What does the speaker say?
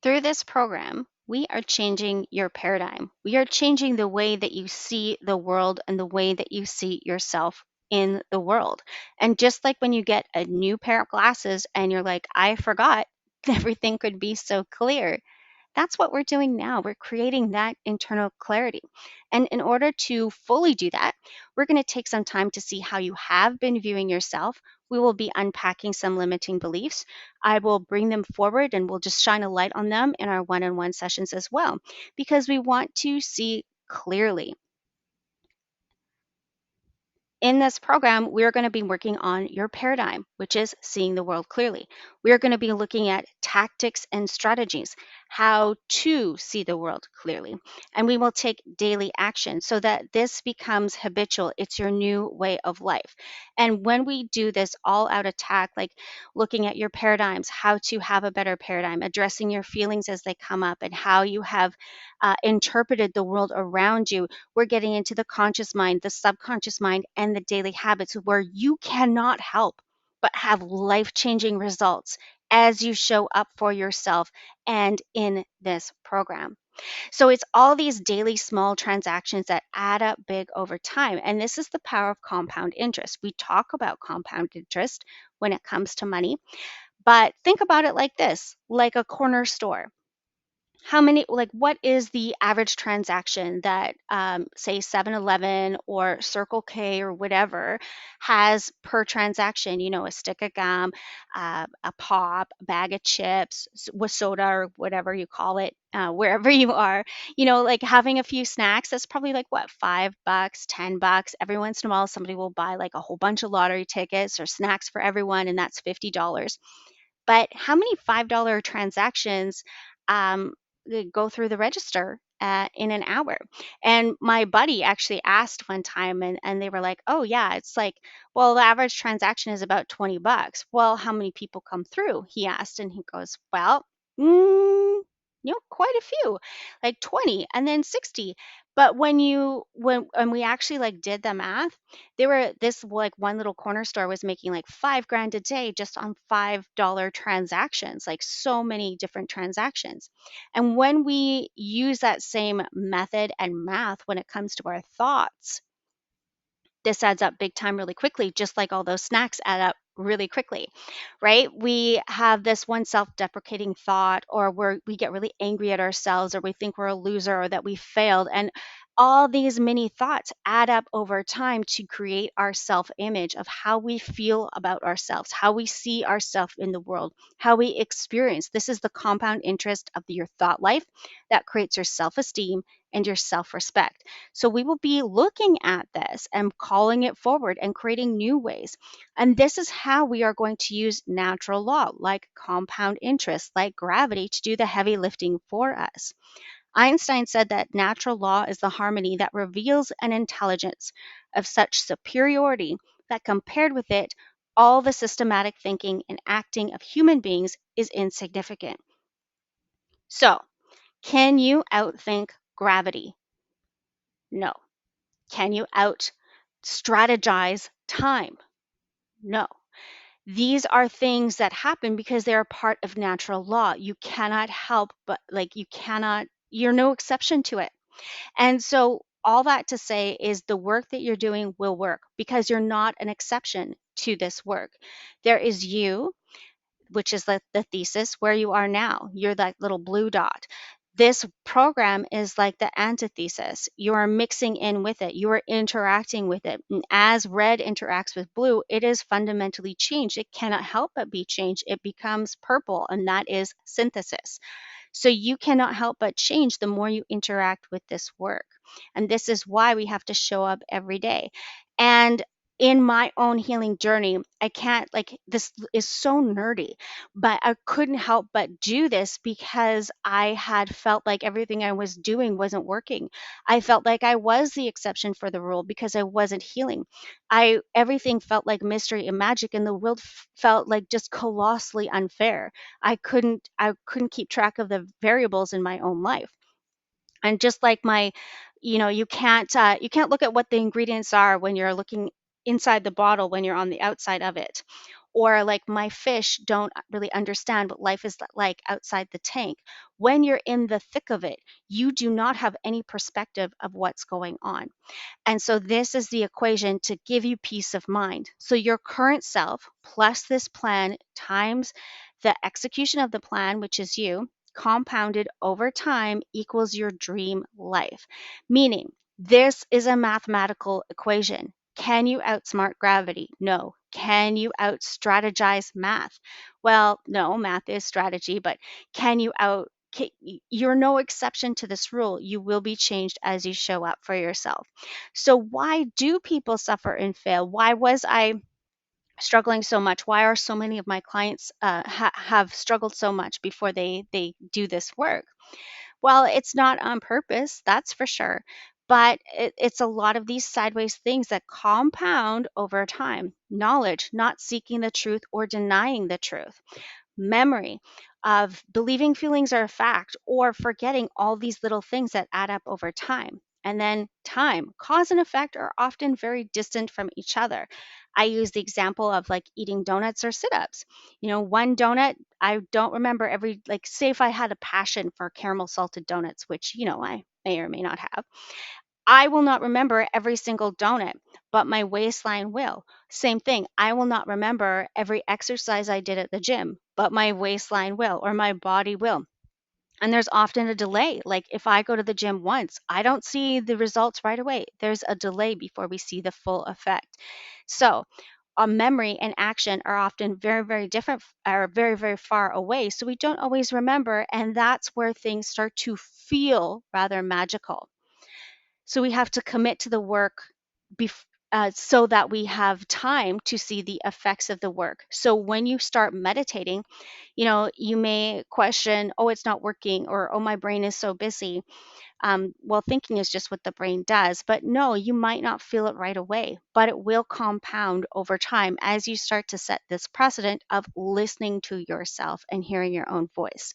Through this program, we are changing your paradigm. We are changing the way that you see the world and the way that you see yourself in the world. And just like when you get a new pair of glasses and you're like, I forgot, everything could be so clear. That's what we're doing now. We're creating that internal clarity. And in order to fully do that, we're going to take some time to see how you have been viewing yourself. We will be unpacking some limiting beliefs. I will bring them forward and we'll just shine a light on them in our one on one sessions as well, because we want to see clearly. In this program, we're going to be working on your paradigm, which is seeing the world clearly. We're going to be looking at tactics and strategies, how to see the world clearly. And we will take daily action so that this becomes habitual. It's your new way of life. And when we do this all out attack, like looking at your paradigms, how to have a better paradigm, addressing your feelings as they come up, and how you have interpreted the world around you, we're getting into the conscious mind, the subconscious mind, and the daily habits where you cannot help but have life changing results as you show up for yourself and in this program. So it's all these daily small transactions that add up big over time. And this is the power of compound interest. We talk about compound interest when it comes to money, but think about it like this, like a corner store. How many, like, what is the average transaction that, say, 7-Eleven or Circle K or whatever has per transaction? You know, a stick of gum, a pop, a bag of chips, with soda or whatever you call it, wherever you are. You know, like having a few snacks. That's probably like what, $5, $10. Every once in a while, somebody will buy like a whole bunch of lottery tickets or snacks for everyone, and that's $50. But how many $5 transactions go through the register in an hour? And my buddy actually asked one time, and they were like, oh, yeah, it's like, well, the average transaction is about $20. Well, how many people come through? He asked, and he goes, well, mm, quite a few, like 20 and then 60. But when we actually like did the math, they were this like one little corner store was making like 5 grand a day just on $5 transactions, like so many different transactions. And when we use that same method and math when it comes to our thoughts, this adds up big time really quickly, just like all those snacks add up really quickly, right? We have this one self-deprecating thought, or we get really angry at ourselves, or we think we're a loser, or that we failed. And all these mini thoughts add up over time to create our self-image of how we feel about ourselves, how we see ourselves in the world, how we experience. This is the compound interest of your thought life that creates your self-esteem and your self-respect. So we will be looking at this and calling it forward and creating new ways. And this is how we are going to use natural law, like compound interest, like gravity, to do the heavy lifting for us. Einstein said that natural law is the harmony that reveals an intelligence of such superiority that compared with it, all the systematic thinking and acting of human beings is insignificant. So, can you outthink gravity? No. Can you out strategize time? No. These are things that happen because they are part of natural law. You cannot help but, like, you're no exception to it. And so, all that to say is the work that you're doing will work because you're not an exception to this work. There is you, which is the thesis, where you are now. You're that little blue dot. This program is like the antithesis. You are mixing in with it, you are interacting with it. And as red interacts with blue, it is fundamentally changed. It cannot help but be changed. It becomes purple, and that is synthesis. So you cannot help but change the more you interact with this work. And this is why we have to show up every day. And in my own healing journey, I can't, like, this is so nerdy, but I couldn't help but do this because I had felt like everything I was doing wasn't working. I felt like I was the exception for the rule because I wasn't healing. Everything felt like mystery and magic, and the world felt like just colossally unfair. I couldn't keep track of the variables in my own life. And just like you can't look at what the ingredients are when you're looking inside the bottle when you're on the outside of it. or like my fish don't really understand what life is like outside the tank. When you're in the thick of it, you do not have any perspective of what's going on. And so this is the equation to give you peace of mind. So your current self plus this plan times the execution of the plan, which is you, compounded over time equals your dream life. Meaning, this is a mathematical equation. Can you outsmart gravity? No. Can you out strategize math? Well, no, math is strategy, but can you out you're no exception to this rule. You will be changed as you show up for yourself. So, why do people suffer and fail? Why was I struggling so much? Why are so many of my clients have struggled so much before they do this work? Well, it's not on purpose, that's for sure. But it's a lot of these sideways things that compound over time. Knowledge, not seeking the truth or denying the truth, memory of believing feelings are a fact or forgetting all these little things that add up over time. And then time, cause and effect are often very distant from each other. I use the example of like eating donuts or sit ups. One donut, I don't remember like, say if I had a passion for caramel salted donuts, which, I may or may not have, I will not remember every single donut, but my waistline will. Same thing. I will not remember every exercise I did at the gym, but my waistline will, or my body will. And there's often a delay. Like if I go to the gym once, I don't see the results right away. There's a delay before we see the full effect. So, memory and action are often very, very different, are very, very far away. So we don't always remember. And that's where things start to feel rather magical. So we have to commit to the work so that we have time to see the effects of the work. So when you start meditating, you may question, oh, it's not working, or oh, my brain is so busy. Well, thinking is just what the brain does. But no, you might not feel it right away, but it will compound over time as you start to set this precedent of listening to yourself and hearing your own voice.